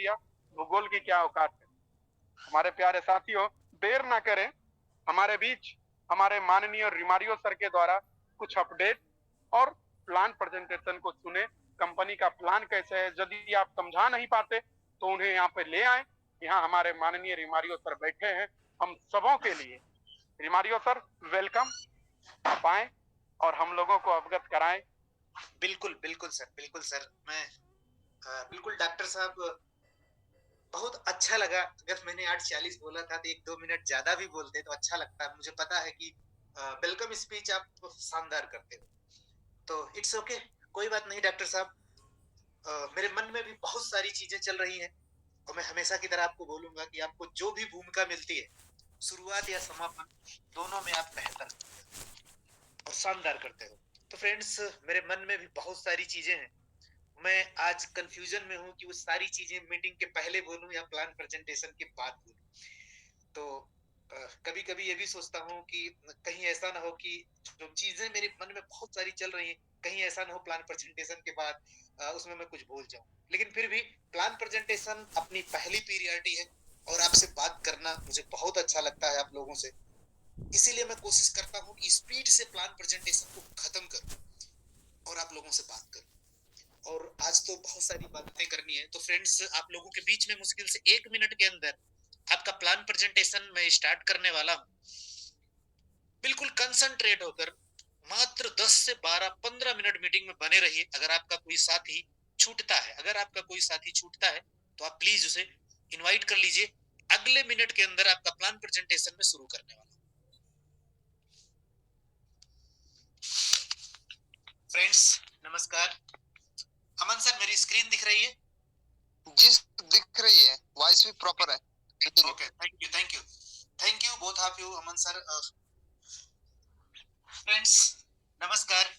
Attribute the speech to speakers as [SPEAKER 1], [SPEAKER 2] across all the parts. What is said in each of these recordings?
[SPEAKER 1] दिया, भूगोल की क्या औकात है। हमारे प्यारे साथियों, देर ना करें, हमारे बीच हमारे माननीय रिमारियो सर के द्वारा कुछ अपडेट और प्लान प्रेजेंटेशन को सुने। कंपनी का प्लान कैसे है, यदि आप समझा नहीं पाते तो उन्हें यहाँ पे ले आए। यहाँ हमारे माननीय रिमारियो सर बैठे हैं हम सबों के लिए। रिमारियो सर, वेलकम। आप आए और हम लोगों को अवगत कराएं।
[SPEAKER 2] बिल्कुल बिल्कुल सर, बिल्कुल सर। मैं बिल्कुल डॉक्टर साहब, बहुत अच्छा लगा। अगर मैंने 8:40 बोला था तो 1-2 मिनट ज्यादा भी बोलते तो अच्छा लगता। मुझे पता है कि वेलकम स्पीच आप शानदार करते हो, तो इट्स ओके, कोई बात नहीं डॉक्टर साहब। मेरे मन में भी बहुत सारी चीजें चल रही हैं और मैं हमेशा की तरह आपको बोलूंगा कि आपको जो भी भूमिका मिलती है, शुरुआत या समापन, दोनों में आप बेहतर और शानदार करते हो। तो फ्रेंड्स, मेरे मन में भी बहुत सारी चीजें हैं। मैं आज कंफ्यूजन में हूँ कि वो सारी चीजें मीटिंग के पहले बोलूं या प्लान प्रेजेंटेशन के बाद बोलूं। तो कभी कभी ये भी सोचता हूँ कि कहीं ऐसा ना हो कि जो चीजें मेरे मन में बहुत सारी चल रही हैं, कहीं ऐसा ना हो प्लान प्रेजेंटेशन के बाद उसमें मैं कुछ भूल जाऊं। लेकिन फिर भी प्लान प्रेजेंटेशन अपनी पहली पीरियडिटी है और आपसे बात करना मुझे बहुत अच्छा लगता है आप लोगों से। इसीलिए मैं कोशिश करता हूँ कि स्पीड से प्लान प्रेजेंटेशन को खत्म करूं और आप लोगों से बात करूं। और आज तो बहुत सारी बातें करनी है, तो फ्रेंड्स, आप लोगों के बीच में मुश्किल से 1 मिनट के अंदर आपका प्लान प्रेजेंटेशन मैं स्टार्ट करने वाला हूँ। बिल्कुल कंसंट्रेट होकर मात्र 10 से 12-15 मिनट मीटिंग में बने रहिए। अगर आपका कोई साथी छूटता है, अगर आपका कोई साथी छूटता है तो आप प्लीज उसे इनवाइट कर लीजिए। अगले मिनट के अंदर आपका प्लान प्रेजेंटेशन में शुरू करने वाला हूँ। फ्रेंड्स, नमस्कार। अमन सर, मेरी स्क्रीन दिख रही है?
[SPEAKER 3] जी दिख रही है, वॉइस भी प्रॉपर है।
[SPEAKER 2] Okay, thank you, thank you, thank you both of you, Aman sir. Friends, नमस्कार।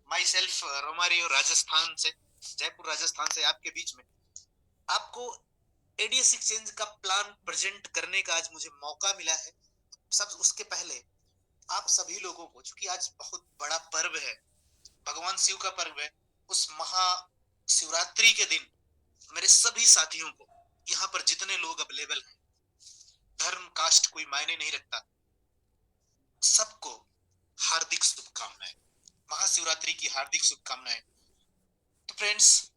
[SPEAKER 2] माई सेल्फ रोमारियो, राजस्थान से, जयपुर राजस्थान से आपके बीच में आपको एडीएस एक्सचेंज का प्लान प्रेजेंट करने का आज मुझे मौका मिला है। सब उसके पहले आप सभी लोगों को, चूंकि आज बहुत बड़ा पर्व है, भगवान शिव का पर्व है, उस महाशिवरात्रि के दिन मेरे सभी साथियों को, यहाँ पर जितने लोग अवेलेबल हैं, धर्म कास्ट कोई मायने नहीं रखता, सबको हार्दिक शुभकामनाएं, महाशिवरात्रि की हार्दिक शुभकामनाएं। तो फ्रेंड्स,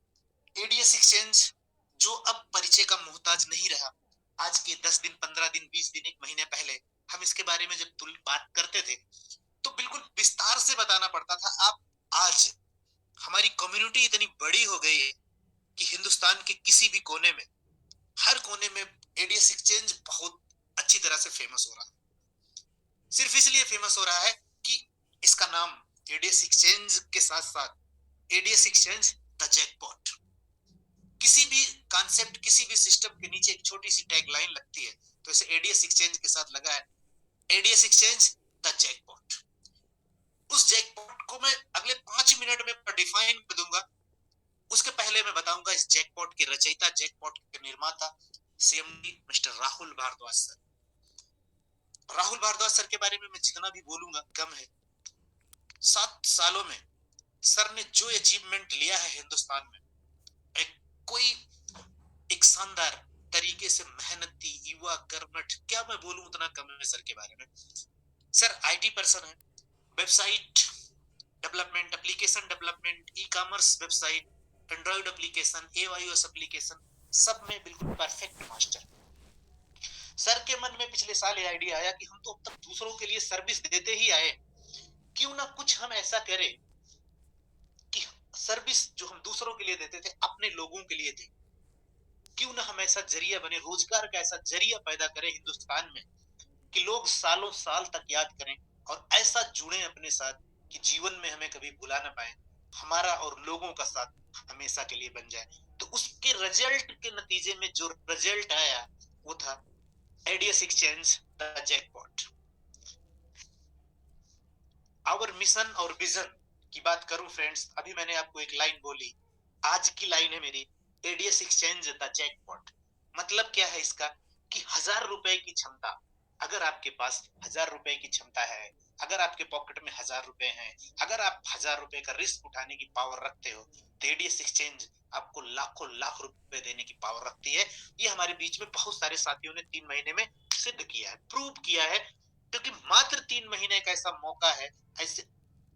[SPEAKER 2] एडीएस एक्सचेंज जो अब परिचय का मोहताज नहीं रहा। आज के 10 दिन, 15 दिन, 20 दिन, 1 महीने पहले हम इसके बारे में जब बात करते थे तो बिल्कुल विस्तार से बताना पड़ता था। आप आज हमारी कम्युनिटी इतनी बड़ी हो गई है कि हिंदुस्तान के किसी भी कोने में, हर कोने में एडीएस एक्सचेंज बहुत अच्छी तरह से फेमस हो रहा है। सिर्फ इसलिए फेमस हो रहा है कि इसका नाम एडीएस एक्सचेंज के साथ साथ एडीएस एक्सचेंज द जैकपॉट, किसी भी कॉन्सेप्ट, किसी भी सिस्टम के नीचे एक छोटी सी टैग लाइन लगती है, तो इसे एडीएस एक्सचेंज के साथ लगा है, एडीएस एक्सचेंज द जैकपॉट। उस जैकपॉट को मैं अगले 5 मिनट में डिफाइन कर दूंगा। उसके पहले मैं बताऊंगा इस जैकपॉट के रचयिता, जैकपॉट के निर्माता, CMD mister Rahul Bhardwaj sir. Rahul Bhardwaj sir के बारे में मैं जितना भी बोलूंगा कम है। 7 सालों में सर ने जो अचीवमेंट लिया है हिंदुस्तान में, एक कोई एक शानदार तरीके से मेहनती युवा कर्मठ, क्या मैं बोलूं, उतना कम है सर के बारे में। सर आईटी पर्सन है, website development, application development, e commerce website, android application, iOS application, सब में बिल्कुल परफेक्ट मास्टर। सर के मन में पिछले साल ये आइडिया आया कि हम तो अब तक दूसरों के लिए सर्विस देते ही आए, क्यों ना कुछ हम ऐसा करें कि सर्विस जो हम दूसरों के लिए देते थे अपने लोगों के लिए दें। क्यों ना हम ऐसा जरिया बने, रोजगार का ऐसा जरिया पैदा करें हिंदुस्तान में कि लोग सालों साल तक याद करें और ऐसा जुड़े अपने साथ कि जीवन में हमें कभी भुला ना पाए, हमारा और लोगों का साथ हमेशा के लिए बन जाए। तो उसके रिजल्ट के नतीजे में जो रिजल्ट आया वो था ADS exchange the jackpot. Our mission और विजन की बात करूं फ्रेंड्स, अभी मैंने आपको एक लाइन बोली, आज की लाइन है मेरी, एडीएस एक्सचेंज द जैकपॉट। मतलब क्या है इसका कि 1000 रुपए की क्षमता, अगर आपके पास 1000 रुपए की क्षमता है अगर आपके पॉकेट में 1000 रुपए हैं, अगर आप 1000 रुपए का रिस्क उठाने की पावर रखते हो, तो एडीएस एक्सचेंज आपको लाखों लाख रुपए देने की पावर रखती है। ये हमारे बीच में बहुत सारे साथियों ने 3 महीने में सिद्ध किया है, प्रूव किया है, क्योंकि मात्र 3 महीने का ऐसा मौका है, ऐसे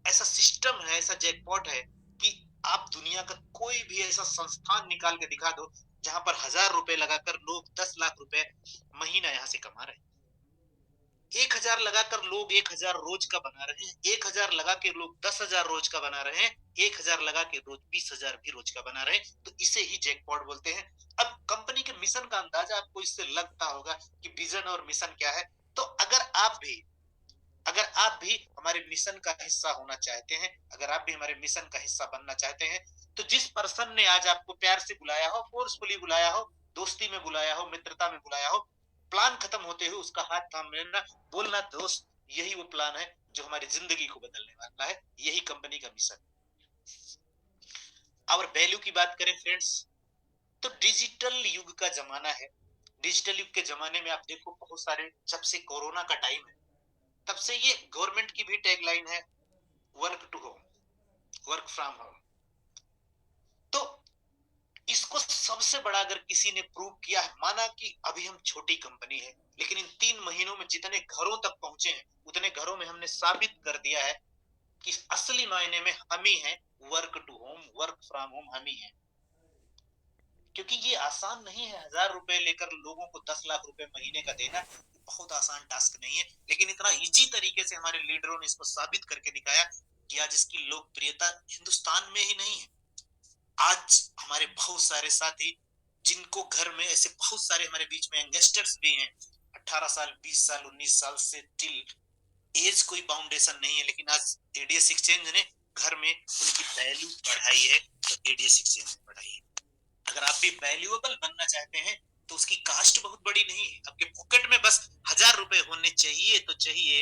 [SPEAKER 2] ऐसा सिस्टम है, ऐसा जैकपॉट है कि आप दुनिया का कोई भी ऐसा संस्थान निकाल के दिखा दो जहां पर 1000 रुपए लगाकर लोग 10 लाख रुपए महीना यहां से कमा रहे हैं। 1000 लगाकर लोग 1000 रोज का बना रहे हैं, 1000 लगा के लोग 10,000 रोज का बना रहे हैं, 1000 लगा के रोज 20,000 भी रोज का बना रहे हैं। तो इसे ही जैकपॉट बोलते हैं। अब कंपनी के मिशन का अंदाजा आपको इससे लगता होगा कि विजन और मिशन क्या है। तो अगर आप भी हमारे मिशन का हिस्सा होना चाहते हैं, अगर आप भी हमारे मिशन का हिस्सा बनना चाहते हैं, तो जिस पर्सन ने आज आपको प्यार से बुलाया हो, फोर्सफुली बुलाया हो, दोस्ती में बुलाया हो, मित्रता में बुलाया हो, प्लान खत्म होते हुए उसका हाथ थाम लेना, बोलना दोस्त यही वो प्लान है जो हमारी जिंदगी को बदलने वाला है। यही कंपनी का मिशन। और वैल्यू की बात करें फ्रेंड्स, तो डिजिटल युग का जमाना है। डिजिटल युग के जमाने में आप देखो बहुत सारे, जब से कोरोना का टाइम है तब से ये गवर्नमेंट की भी टैगलाइन है, work to home, work from home. तो इसको सबसे बड़ा अगर किसी ने प्रूव किया है, माना कि अभी हम छोटी कंपनी है, लेकिन इन 3 महीनों में जितने घरों तक पहुंचे हैं, उतने घरों में हमने साबित कर दिया है कि असली मायने में हम ही हैं, work to home, work from home हम ही हैं। क्योंकि ये आसान नहीं है, 1000 रुपए लेकर लोगों को 10 लाख रुपए महीने का देना बहुत आसान टास्क नहीं है। लेकिन इतना इजी तरीके से हमारे लीडरों ने इसको साबित करके दिखाया कि आज इसकी लोकप्रियता हिंदुस्तान में ही नहीं है। आज हमारे बहुत सारे साथी, जिनको घर में ऐसे बहुत सारे हमारे बीच में यंगस्टर्स भी हैं, 18 साल, 20 साल, 19 साल से टिल एज कोई बाउंडेशन नहीं है, लेकिन आज एडीएस एक्सचेंज ने घर में उनकी वैल्यू बढ़ाई है। तो एडीएस एक्सचेंज ने बढ़ाई है। अगर आप भी वैल्यूएबल बनना चाहते हैं तो उसकी कास्ट बहुत बड़ी नहीं है, आपके पॉकेट में बस 1000 रुपए होने चाहिए तो चाहिए।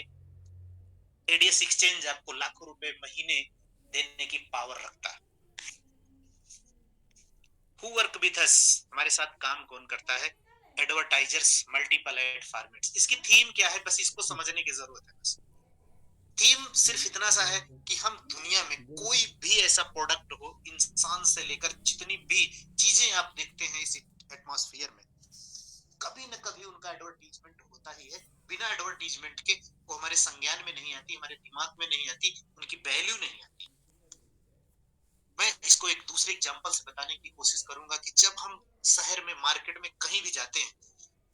[SPEAKER 2] एडीएस एक्सचेंज आपको लाखों रुपए महीने देने की पावर रखता है। हु वर्क विथ अस, हमारे साथ काम कौन करता है? Advertisers, multiple ad formats. इसकी थीम क्या है, बस इसको समझने की जरूरत है। बस थीम सिर्फ इतना सा है कि हम दुनिया में कोई भी ऐसा प्रोडक्ट हो, इंसान से लेकर जितनी भी चीजें आप देखते हैं इस एटमॉस्फेयर में, कभी न कभी उनका एडवर्टीजमेंट होता ही है। बिना एडवर्टीजमेंट के वो हमारे संज्ञान में नहीं आती, हमारे दिमाग में नहीं आती, उनकी वैल्यू नहीं आती। मैं इसको एक दूसरे एग्जांपल से बताने की कोशिश करूंगा कि जब हम शहर में, मार्केट में कहीं भी जाते हैं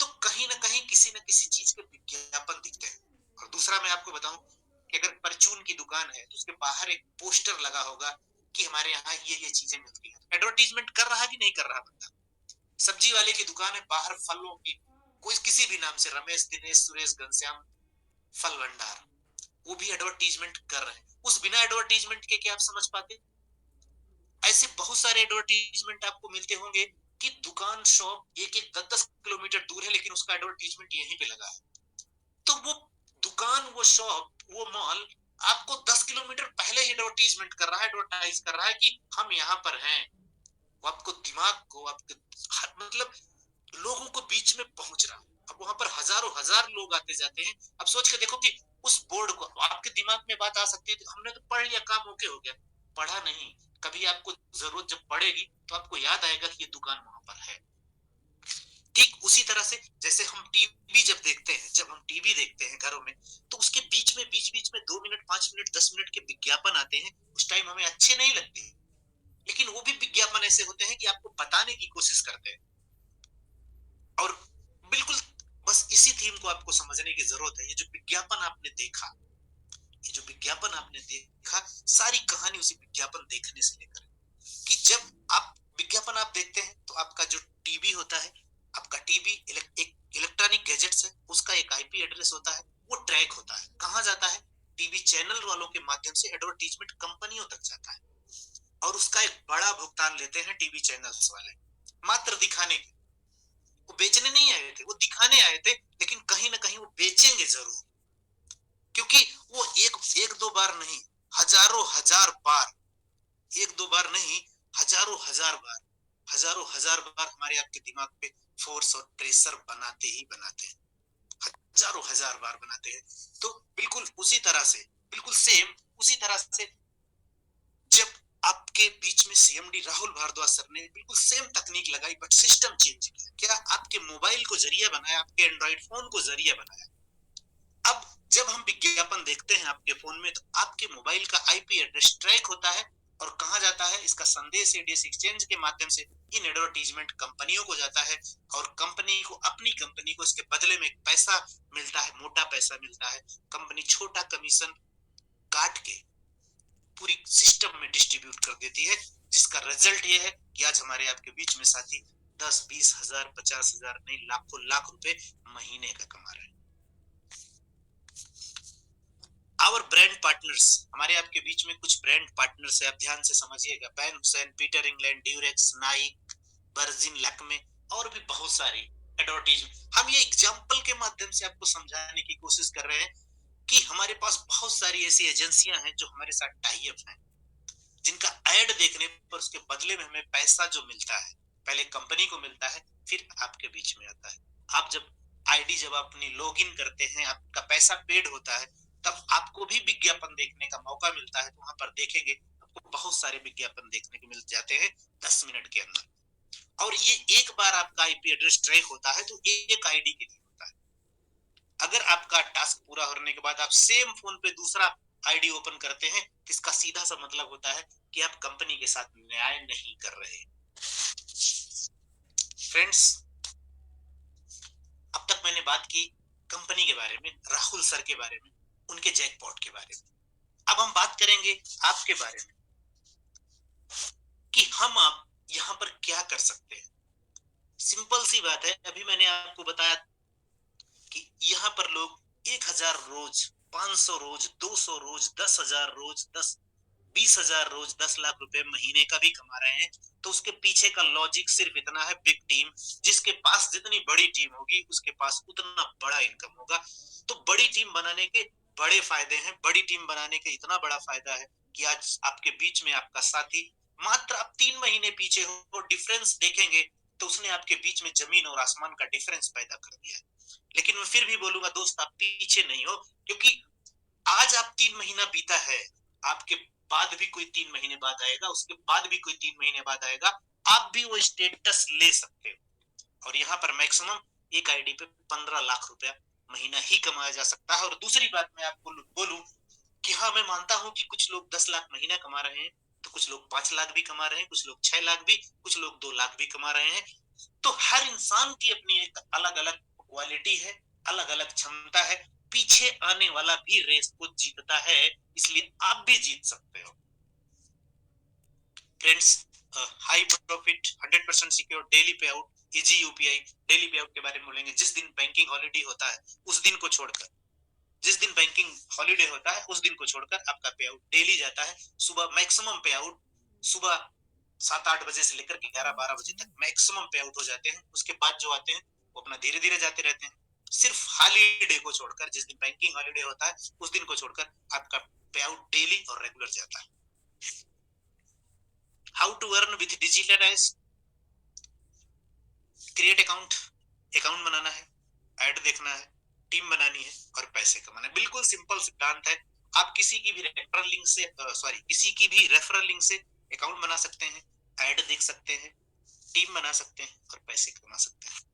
[SPEAKER 2] तो कहीं ना कहीं किसी न किसी चीज के विज्ञापन दिखते हैं। और दूसरा मैं आपको बताऊं कि अगर परचून की दुकान है तो उसके बाहर एक पोस्टर लगा होगा कि हमारे यहाँ ये चीजें मिलती हैं। एडवर्टीजमेंट कर रहा कि नहीं कर रहा बंदा? सब्जी वाले की दुकान है, बाहर फलों की, कोई किसी भी नाम से, रमेश, दिनेश, सुरेश, घनश्याम फल भंडार, वो भी एडवर्टीजमेंट कर रहे हैं। उस बिना एडवर्टीजमेंट के क्या आप समझ पाते? ऐसे बहुत सारे एडवर्टीजमेंट आपको मिलते होंगे कि दुकान, शॉप एक 10-10 किलोमीटर दूर है, लेकिन उसका एडवर्टीजमेंट यहीं पे लगा है। तो वो दुकान, वो शॉप, वो मॉल आपको 10 किलोमीटर पहले ही एडवर्टीजमेंट कर रहा है, एडवर्टाइज कर रहा है कि हम यहाँ पर हैं। वो आपको दिमाग को, आपके मतलब लोगों को बीच में पहुंच रहा है। अब वहां पर हजारों हजार लोग आते जाते हैं। अब सोच के देखो कि उस बोर्ड को, आपके दिमाग में बात आ सकती है हमने तो पढ़ लिया, काम ओके हो गया। पढ़ा नहीं, कभी आपको जरूरत जब पड़ेगी तो आपको याद आएगा कि ये दुकान वहां पर है। ठीक उसी तरह से जैसे हम टीवी जब देखते हैं, जब हम टीवी देखते हैं घरों में, तो उसके बीच में 2 मिनट, 5 मिनट, 10 मिनट के विज्ञापन आते हैं। उस टाइम हमें अच्छे नहीं लगते, लेकिन वो भी विज्ञापन ऐसे होते हैं कि आपको बताने की कोशिश करते हैं। और बिल्कुल बस इसी थीम को आपको समझने की जरूरत है। ये जो विज्ञापन आपने देखा, ये जो विज्ञापन आपने देखा, सारी कहानी उसी विज्ञापन देखने से लेकर, कि जब आप विज्ञापन आप देखते हैं तो आपका जो टीवी होता है, आपका टीवी एक इलेक्ट्रॉनिक गैजेट्स है, उसका एक आईपी एड्रेस होता है, वो ट्रैक होता है, कहाँ जाता है? टीवी चैनल वालों के माध्यम से एडवर्टीजमेंट कंपनियों तक जाता है। और उसका एक बड़ा भुगतान लेते हैं टीवी चैनल्स वाले, मात्र दिखाने के। वो बेचने नहीं आए थे, वो दिखाने आए थे, लेकिन कहीं ना कहीं वो बेचेंगे जरूर, क्योंकि वो एक दो बार नहीं, हजारों हजार बार, एक दो बार नहीं, हजारों हजार बार हमारे आपके दिमाग पे फोर्स और प्रेशर बनाते ही बनाते हैं। हजारों हजार बार बनाते हैं। तो बिल्कुल उसी तरह से, बिल्कुल सेम उसी तरह से जब आपके बीच में सीएमडी राहुल भारद्वाज सर ने बिल्कुल सेम तकनीक लगाई बट सिस्टम चेंज किया। क्या आपके मोबाइल को जरिया बनाया, आपके एंड्रॉइड फोन को जरिया बनाया। अब जब हम विज्ञापन देखते हैं आपके फोन में, तो आपके मोबाइल का आईपी एड्रेस ट्रैक होता है और कहां जाता है, इसका संदेश एडीएस एक्सचेंज के माध्यम से इन एडवर्टीजमेंट कंपनियों को जाता है और कंपनी को, अपनी कंपनी को इसके बदले में पैसा मिलता है, मोटा पैसा मिलता है। कंपनी छोटा कमीशन काट के पूरी सिस्टम में डिस्ट्रीब्यूट कर देती है, जिसका रिजल्ट ये है कि आज हमारे आपके बीच में साथी 10-20 हजार 50 हजार नहीं लाखों लाख रुपए महीने का कमा रहे हैं। आवर ब्रांड पार्टनर्स, हमारे आपके बीच में कुछ ब्रांड पार्टनर्स है, आप ध्यान से समझिएगा। Ban Hussain, Peter England, Durex, Naik, virgin, Lakme और भी बहुत सारी एडवर्टीजमेंट। हम ये एग्जांपल के माध्यम से आपको समझाने की कोशिश कर रहे हैं कि हमारे पास बहुत सारी ऐसी एजेंसियां हैं जो हमारे साथ टाई अप हैं, जिनका ऐड देखने पर उसके बदले में हमें पैसा जो मिलता है, पहले कंपनी को मिलता है, फिर आपके बीच में आता है। आप जब आईडी जब अपनी लॉगिन करते हैं, आपका पैसा पेड होता है, तब आपको भी विज्ञापन देखने का मौका मिलता है। तो वहां पर देखेंगे आपको बहुत सारे विज्ञापन देखने को मिल जाते हैं 10 मिनट के अंदर। और ये एक बार आपका आईपी एड्रेस ट्रैक होता है तो एक आईडी के लिए होता है। अगर आपका टास्क पूरा होने के बाद आप सेम फोन पे दूसरा आईडी ओपन करते हैं, इसका सीधा सा मतलब होता है कि आप कंपनी के साथ न्याय नहीं कर रहे। फ्रेंड्स, अब तक मैंने बात की कंपनी के बारे में, राहुल सर के बारे में, उनके जैकपॉट के बारे में। अब हम बात करेंगे आपके बारे में कि हम आप यहां पर क्या कर सकते हैं। सिंपल सी बात है, अभी मैंने आपको बताया कि यहां पर लोग 1000 रोज, 500 रोज, 200 रोज, 10,000 रोज, 20,000 रोज, 10 लाख रुपए महीने का भी कमा रहे हैं। तो उसके पीछे का लॉजिक सिर्फ इतना है, बिग टीम, जिसके पास जितनी बड़ी टीम होगी उसके पास उतना बड़ा इनकम होगा। तो बड़ी टीम बनाने के बड़े फायदे हैं। बड़ी टीम बनाने के इतना बड़ा फायदा है कि आज आपके बीच में आपका साथी, मात्र आप 3 महीने पीछे हो, डिफरेंस देखेंगे तो उसने आपके बीच में जमीन और आसमान का डिफरेंस पैदा कर दिया। लेकिन मैं फिर भी बोलूंगा दोस्त, आप पीछे नहीं हो, क्योंकि आज आप 3 महीना बीता है, आपके बाद भी कोई 3 महीने बाद आएगा, उसके बाद भी कोई 3 महीने बाद आएगा, आप भी वो स्टेटस ले सकते हो। और यहाँ पर मैक्सिमम एक आईडी पे 15 लाख रुपया महीना ही कमाया जा सकता है। और दूसरी बात मैं आपको बोलूं कि हाँ, मैं मानता हूं कि कुछ लोग 10 लाख महीना कमा रहे हैं, तो कुछ लोग 5 लाख भी कमा रहे हैं, कुछ लोग 6 लाख भी, कुछ लोग 2 लाख भी कमा रहे हैं। तो हर इंसान की अपनी एक अलग अलग क्वालिटी है, अलग अलग क्षमता है। पीछे आने वाला भी रेस को जीतता है, इसलिए आप भी जीत सकते हो। Friends, high profit, 100% secure, daily पे आउट, इजी यूपीआई। डेली पे आउट के बारे में बोलेंगे। जिस दिन बैंकिंग हॉलीडे होता है उस दिन को छोड़कर, जिस दिन बैंकिंग हॉलीडे होता है उस दिन को छोड़कर आपका पे आउट डेली जाता है। सुबह मैक्सिमम पे आउट, सुबह 7-8 बजे से लेकर 11-12 बजे तक मैक्सिमम पे आउट हो जाते हैं। उसके बाद जो आते हैं वो अपना धीरे धीरे जाते रहते हैं। सिर्फ हॉलीडे को छोड़कर, जिस दिन बैंकिंग हॉलीडे होता है उस दिन को छोड़कर आपका पे आउट डेली और रेगुलर जाता है। How to earn with digitalize, create account, account बनाना है, ऐड देखना है, टीम बनानी है और पैसे कमाना है। बिल्कुल सिंपल सिद्धांत है। आप किसी की भी रेफरल लिंक से, किसी की भी रेफरल लिंक से अकाउंट बना सकते हैं, ऐड देख सकते हैं, टीम बना सकते हैं और पैसे कमा सकते हैं।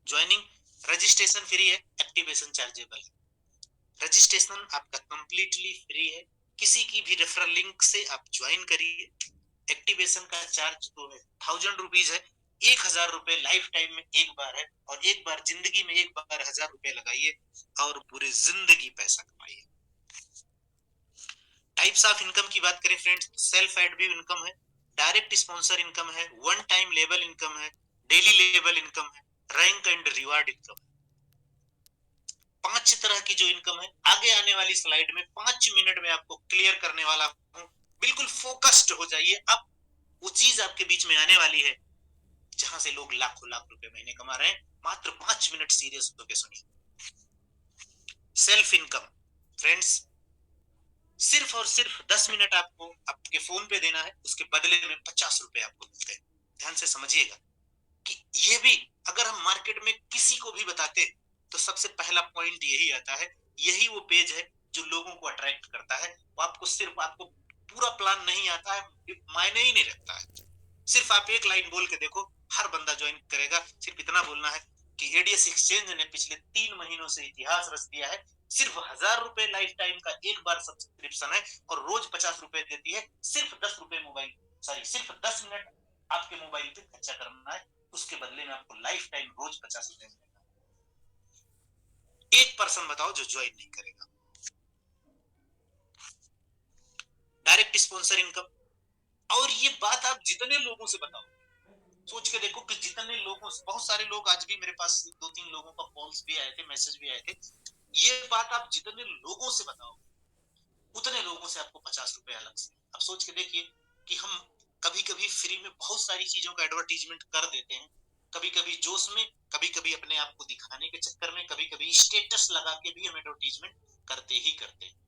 [SPEAKER 2] ज्वाइनिंग, रजिस्ट्रेशन फ्री है, एक्टिवेशन चार्जेबल है। रजिस्ट्रेशन आपका कंप्लीटली फ्री है, किसी की भी रेफरल लिंक से आप ज्वाइन करिए। एक्टिवेशन का चार्ज तो है 1000 रुपीज है, 1000 रुपए लाइफ टाइम में एक बार है, और एक बार जिंदगी में एक बार 1000 रुपए लगाइए और पूरी जिंदगी पैसा कमाइए। टाइप्स ऑफ इनकम की बात करें फ्रेंड्स, सेल्फ एड भी इनकम है, डायरेक्ट स्पॉन्सर इनकम है, वन टाइम लेवल इनकम है, डेली लेवल इनकम है, रैंक एंड रिवार्ड इनकम है। 5 तरह की जो इनकम है, आगे आने वाली स्लाइड में 5 मिनट में आपको क्लियर करने वाला हूं। बिल्कुल फोकस्ड हो जाइए। अब वो चीज आपके बीच में आने वाली है जहां से लोग लाखों लाख रुपए महीने कमा रहे हैं। मात्र 5 मिनट सीरियस होकर सुनिए। सेल्फ इनकम फ्रेंड्स, सिर्फ और सिर्फ 10 मिनट आपको आपके फोन पे देना है, उसके बदले में 50 रुपए आपको मिलते हैं। ध्यान से समझिएगा कि ये भी अगर हम मार्केट में किसी को भी बताते तो सबसे पहला पॉइंट यही आता है, यही वो पेज है जो लोगों को अट्रैक्ट करता है। वो आपको पूरा प्लान नहीं आता है, मायने ही नहीं रखता है। सिर्फ आप एक लाइन बोल के देखो, हर बंदा ज्वाइन करेगा। सिर्फ इतना बोलना है कि एडीएस एक्सचेंज ने पिछले 3 महीनों से इतिहास रच दिया है। सिर्फ 1000 रुपए लाइफ टाइम का एक बार सब्सक्रिप्शन है और रोज 50 रुपए देती है। सिर्फ 10 रुपए सिर्फ 10 मिनट आपके मोबाइल पे खर्चा करना है, उसके बदले में आपको लाइफ टाइम रोज 50 रुपए मिलेगा। एक पर्सन बताओ जो ज्वाइन नहीं करेगा। डायरेक्ट स्पॉन्सर इनकम, और ये बात आप जितने लोगों से बताओ, सोच के देखो कि जितने लोगों से, बहुत सारे लोग आज भी मेरे पास 2-3 लोगों का कॉल्स भी आए थे, मैसेज भी आए थे। ये बात आप जितने लोगों से बताओ, उतने लोगों से आपको 50 रुपए अलग से। अब सोच के देखिए कि हम कभी कभी फ्री में बहुत सारी चीजों का एडवर्टीजमेंट कर देते हैं, कभी कभी जोश में, कभी कभी अपने आप को दिखाने के चक्कर में, कभी कभी स्टेटस लगा के भी हम एडवर्टीजमेंट करते ही करते हैं।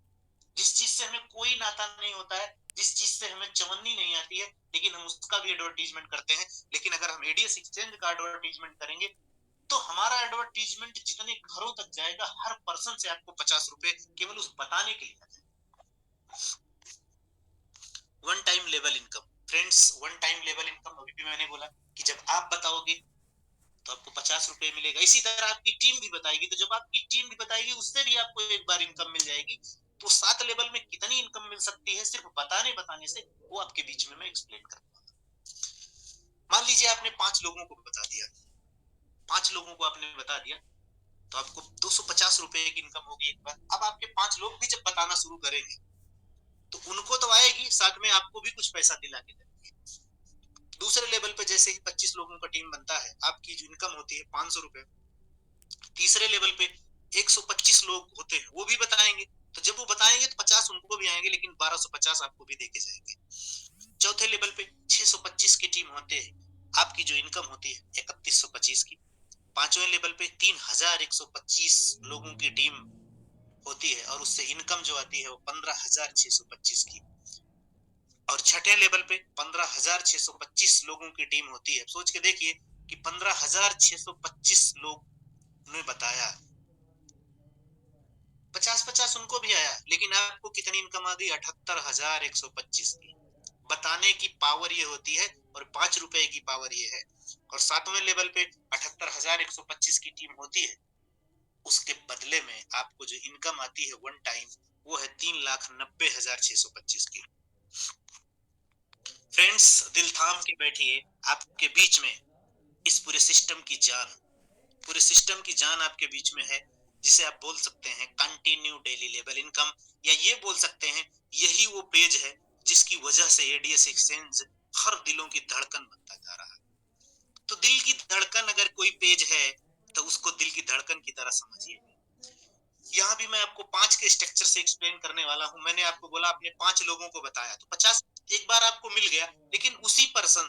[SPEAKER 2] जिस चीज से हमें कोई नाता नहीं होता है, जिस चीज से हमें चवन्नी नहीं आती है, लेकिन हम उसका भी एडवर्टीजमेंट करते हैं। लेकिन अगर हम एडीएस एक्सचेंज का एडवर्टीजमेंट करेंगे तो हमारा एडवर्टीजमेंट जितने घरों तक जाएगा, हर पर्सन से आपको 50 रुपए केवल उस बताने के लिए। One time level income, friends, one time level income अभी भी मैंने बोला कि जब आप बताओगे तो आपको 50 रुपए मिलेगा। इसी तरह आपकी टीम भी बताएगी, तो जब आपकी टीम भी बताएगी उससे भी आपको एक बार इनकम मिल जाएगी। तो 7 लेवल में कितनी इनकम मिल सकती है सिर्फ बताने से, वो आपके बीच में मैं एक्सप्लेन करूंगा। मान लीजिए आपने 5 लोगों को बता दिया, 5 लोगों को आपने बता दिया, तो आपको 250 रुपए की इनकम होगी एक बार। अब आपके 5 लोग भी जब बताना शुरू करेंगे तो उनको तो आएगी, साथ में आपको भी कुछ पैसा दिला के देंगे। दूसरे लेवल पे जैसे ही 25 लोगों का टीम बनता है, आपकी जो इनकम होती है 500 रुपए। तीसरे लेवल पे 125 लोग होते हैं, वो भी बताएंगे, तो जब वो बताएंगे तो 50 उनको भी आएंगे, लेकिन 1250 आपको भी देके जाएंगे। चौथे लेवल पे 625 की टीम होते हैं, आपकी जो इनकम होती है 3125 की। पांचवें लेवल पे 3125 लोगों की टीम होती है और उससे इनकम जो आती है वो 15625 की। और छठे लेवल पे 15625 लोगों की टीम होती है। सोच के देखिए कि 15625 लोग ने बताया, 50-50 उनको भी आया, लेकिन आपको कितनी इनकम आ गई? 78125 की। बताने की पावर ये होती है और 5 रुपए की पावर ये है। और 7वें लेवल पे 78125 की टीम होती है, उसके बदले में आपको जो इनकम आती है वन टाइम, वो है 3,90,625 की। फ्रेंड्स, दिल थाम के बैठिए, आपके बीच में इस पूरे सिस्टम की जान, पूरे सिस्टम की जान आपके बीच में है, जिसे आप बोल सकते हैं कंटिन्यू डेली लेवल इनकम, या ये बोल सकते हैं यही वो पेज है जिसकी वजह से एडीएस एक्सचेंज हर दिलों की धड़कन बनता जा रहा है। तो दिल की धड़कन अगर कोई पेज है तो उसको दिल की धड़कन की तरह समझिए। यहाँ भी मैं आपको 5 के स्ट्रक्चर से एक्सप्लेन करने वाला हूँ। मैंने आपको बोला आपने 5 लोगों को बताया तो 50 एक बार आपको मिल गया, लेकिन उसी पर्सन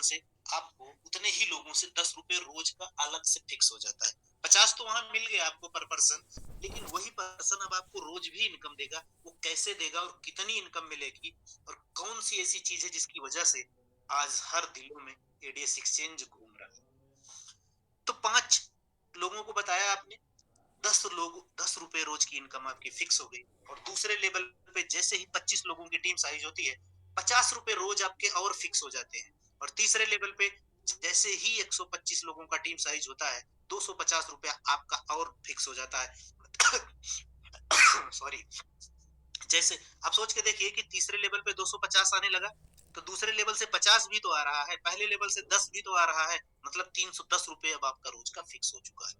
[SPEAKER 2] से आपको उतने ही लोगों से 10 रुपए रोज का अलग से फिक्स हो जाता है। 50 तो वहां मिल गया आपको पर पर्सन, लेकिन वही पर्सन अब आपको रोज भी इनकम देगा। वो कैसे देगा और कितनी इनकम मिलेगी और कौन सी ऐसी चीज है जिसकी वजह से आज हर दिलों में एडीएस एक्सचेंज घूम रहा है। तो 5 लोगों को बताया आपने, 10 रुपए रोज की इनकम आपकी फिक्स हो गई। और दूसरे लेवल पे जैसे ही 25 लोगों की टीम साइज होती है, 50 रुपए रोज आपके और फिक्स हो जाते हैं। और तीसरे लेवल पे जैसे ही 125 लोगों का टीम साइज होता है, 250 रुपया आपका और फिक्स हो जाता है। सॉरी। जैसे आप सोच के देखिए कि तीसरे लेवल पे 250 आने लगा, तो दूसरे लेवल से 50 भी तो आ रहा है, पहले लेवल से 10 भी तो आ रहा है, मतलब 310 रुपए अब आपका रोज का फिक्स हो चुका है।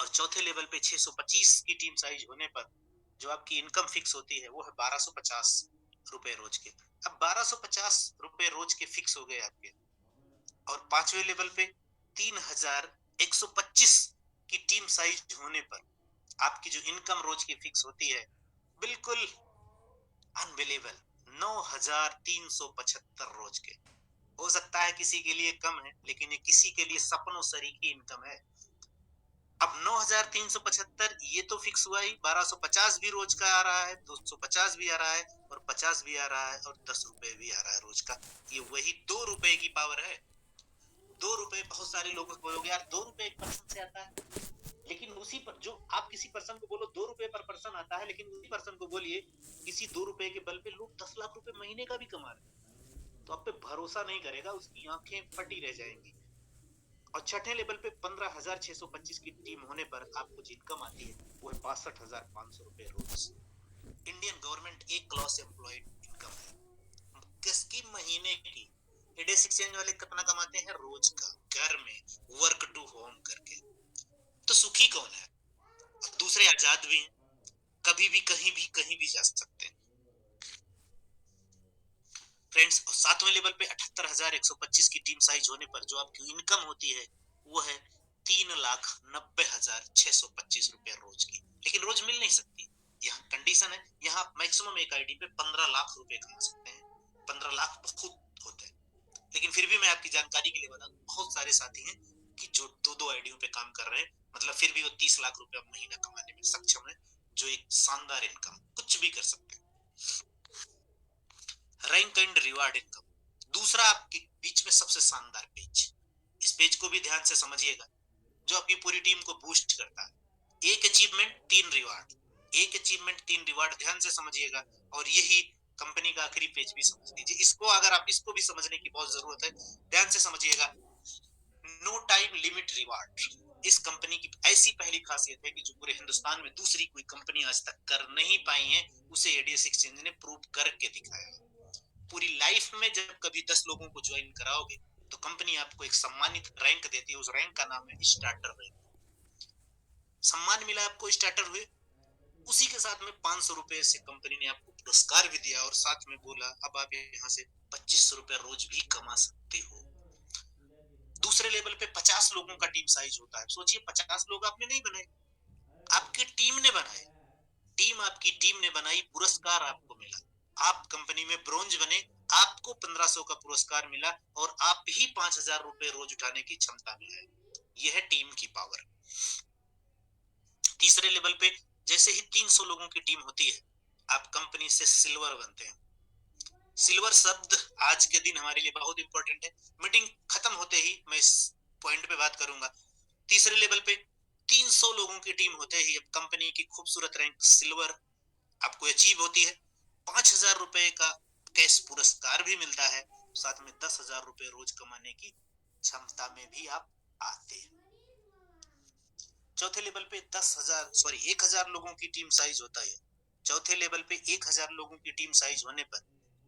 [SPEAKER 2] और चौथे लेवल पे 625 की टीम साइज होने पर जो आपकी इनकम फिक्स होती है वो है 1250 रुपए रोज के। अब 1250 रुपए रोज के फिक्स हो गए आपके। और पांचवें लेवल पे 3125 की टीम साइज होने पर आपकी जो इनकम रोज की फिक्स होती है, बिल्कुल अनबिलीवेबल, 9375 रोज के। हो सकता है किसी के लिए कम है, लेकिन ये किसी के लिए सपनों सरीखी इनकम है। अब 9375 ये तो फिक्स हुआ ही, 1250 भी रोज का आ रहा है, 250 भी आ रहा है और 50 भी आ रहा है और 10 रुपए भी आ रहा है रोज का। ये वही 2 रुपए की पावर है। ₹2 बहुत सारे लोगों को बोलोगे यार ₹2 एक पर्सन से आता है, लेकिन उसी पर जो आप किसी पर्सन को बोलो ₹2 पर पर्सन आता है, लेकिन उसी पर्सन को बोलिए किसी ₹2 के बल पे लोग 10 लाख रुपए महीने का भी कमा रहे हैं, तो आप पे भरोसा नहीं करेगा, उसकी आंखें फटी रह जाएंगी। और छठे लेवल पे 15,625 की टीम होने पर आपको जो इनकम आती है वो है ₹62,500 रोज। इंडियन गवर्नमेंट एक क्लॉस एम्प्लॉयड इनकम है किसकी महीने की। एडेस एक्सचेंज वाले कितना कमाते हैं रोज का, घर में वर्क टू होम करके। तो सुखी कौन है? और दूसरे आजाद भी हैं, कभी भी कहीं भी जा सकते हैं फ्रेंड्स। और 7वें लेवल पे 78,125 की टीम साइज होने पर जो आपकी इनकम होती है वो है ₹3,90,625 रोज की। लेकिन रोज मिल नहीं सकती, यहाँ कंडीशन है, यहाँ मैक्सिमम एक आईडी पे 15 लाख रुपए कमा सकते हैं। 15 लाख बहुत होते हैं, लेकिन फिर भी मैं आपकी जानकारी के लिए बता दूं, बहुत सारे साथी हैं कि जो दो आईडियों पे काम कर रहे हैं, मतलब फिर भी वो 30 लाख रुपए महीना कमाने में सक्षम है, जो एक शानदार इनकम, कुछ भी कर सकते हैं। रैंक एंड रिवार्ड इनकम, दूसरा आपके बीच में सबसे शानदार पेज। इस पेज को भी ध्यान से समझिएगा, जो आपकी पूरी टीम को बूस्ट करता है। एक अचीवमेंट 3 रिवार्ड, एक अचीवमेंट 3 रिवार्ड, ध्यान से समझिएगा। और यही कंपनी का आखिरी पेज भी समझ लीजिए। इसको अगर आप इसको भी समझने की बहुत जरूरत है, ध्यान से समझिएगा। नो टाइम लिमिट रिवार्ड, इस कंपनी की ऐसी पहली खासियत है कि जो पूरे हिंदुस्तान में दूसरी कोई कंपनी आज तक कर नहीं पाई है, उसे एडीएस एक्सचेंज ने प्रूव करके दिखाया है। पूरी लाइफ में जब कभी 10 लोगों को ज्वाइन कराओगे तो कंपनी आपको एक सम्मानित रैंक देती है, उस रैंक का नाम है स्टार्टर रैंक। सम्मान मिला आपको, स्टार्टर हुए, उसी के साथ में ₹500 से कंपनी ने आपको पुरस्कार भी दिया और साथ में बोला अब आप यहाँ से ₹25 रोज भी कमा सकते हो। दूसरे लेवल पे 50 लोगों का टीम साइज होता है। सोचिए 50 लोग आपने नहीं बनाए, आपकी टीम ने बनाए, आपकी टीम ने बनाई, पुरस्कार आपको मिला, आप कंपनी में ब्रोंज बने, आपको 1500 का पुरस्कार मिला और आप ही ₹5,000 रोज उठाने की क्षमता में है। यह है टीम की पावर। तीसरे लेवल पे जैसे ही 300 लोगों की टीम होती है, आप कंपनी से सिल्वर बनते हैं। सिल्वर शब्द आज के दिन हमारे लिए बहुत इंपॉर्टेंट है। मीटिंग खत्म होते ही मैं इस पॉइंट पे बात करूंगा। तीसरे लेवल पे 300 लोगों की टीम होते ही अब कंपनी की खूबसूरत रैंक सिल्वर आपको अचीव होती है। ₹5,000 का कैश पुरस्कार भी मिलता है, साथ में ₹10,000 रोज कमाने की क्षमता में भी आप आते हैं। चौथे लेवल पे 1,000 लोगों की टीम साइज होता है। चौथे लेवल पे 1,000 लोगों की टीम साइज होने पर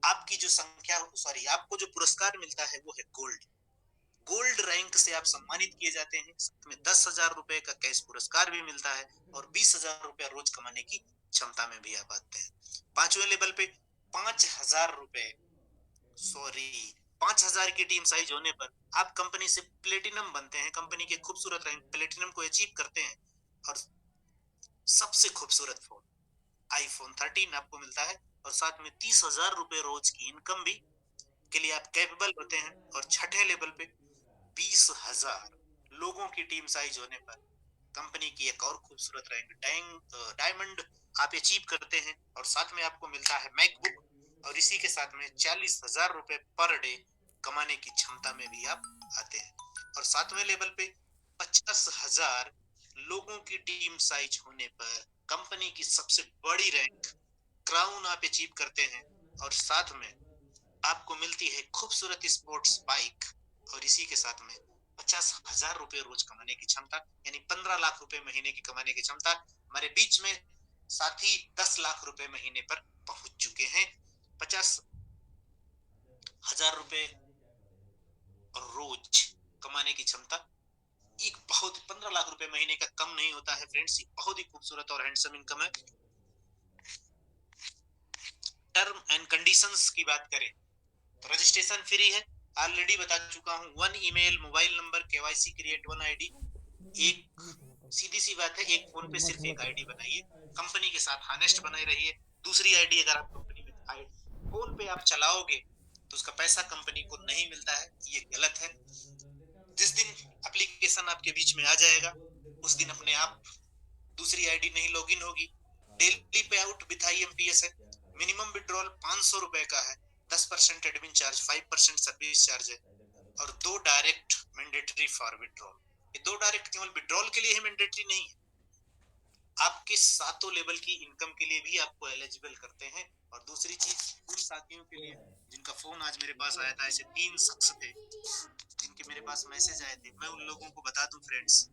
[SPEAKER 2] आपकी जो संख्या आपको जो पुरस्कार मिलता है वो है गोल्ड। गोल्ड रैंक से आप सम्मानित किए जाते हैं, साथ में ₹10,000 का कैश पुरस्कार भी मिलता है और ₹20,000 रोज कमाने की क्षमता में भी आप आते हैं। 5वें लेवल पे ₹5,000 की टीम साइज होने पर आप कंपनी से प्लेटिनम बनते हैं, कंपनी के खूबसूरत रैंक प्लेटिनम को अचीव करते हैं और सबसे खूबसूरत फोन iPhone 13 आपको मिलता है और साथ में ₹30,000 रोज की इनकम भी के लिए आप कैपेबल होते हैं। और छठे लेवल पे 20,000 लोगों की टीम साइज होने पर कंपनी की एक और खूबसूरत रैंक डायमंड आप अचीव करते हैं और साथ में आपको मिलता है मैकबुक और इसी के साथ में ₹40,000 पर डे कमाने की क्षमता में भी आप आते हैं। और 7वें लेवल पे 50,000 लोगों की टीम साइज होने पर कंपनी की सबसे बड़ी रैंक क्राउन आप अचीव करते हैं और साथ में आपको मिलती है खूबसूरत स्पोर्ट्स बाइक और इसी के साथ में ₹50,000 रोज कमाने की क्षमता, यानी 15 लाख रुपए महीने की कमाने की क्षमता। हमारे बीच में साथी 10 लाख रुपए महीने पर पहुंच चुके हैं। ₹50,000 रोज कमाने की क्षमता, एक बहुत 15 लाख रुपए महीने का कम नहीं होता है फ्रेंड्स, बहुत ही खूबसूरत और हैंडसम इनकम है। टर्म एंड कंडीशंस की बात करें तो रजिस्ट्रेशन फ्री है, ऑलरेडी बता चुका हूं। 1 email, mobile number, KYC create, 1 ID. एक सीधी सी बात है, एक फोन पे सिर्फ एक आईडी बनाइए, कंपनी के साथ हानेस्ट बनाए रहिए। दूसरी आईडी अगर आप कंपनी में फोन पे आप चलाओगे तो उसका पैसा कंपनी को नहीं मिलता है, ये गलत है। जिस दिन एप्लीकेशन आपके बीच में आ जाएगा उस दिन अपने आप दूसरी आईडी नहीं लॉगिन होगी। डेली पे आउट विथ IMPS है, मिनिमम विड्रॉल ₹500 का है, 10% एडमिन चार्ज, 5% सर्विस चार्ज है। और 2 डायरेक्ट मैंडेटरी फॉर विड्रॉल। ये 2 डायरेक्ट केवल विड्रॉल के लिए ही मैंडेटरी नहीं है, आपके सातों लेवल की इनकम के लिए भी आपको एलिजिबल करते हैं। और दूसरी चीज उन साथियों के लिए जिनका फोन आज मेरे पास आया था, ऐसे 3 शख्स थे जिनके मेरे पास मैसेज आए थे, मैं उन लोगों को बता दूं फ्रेंड्स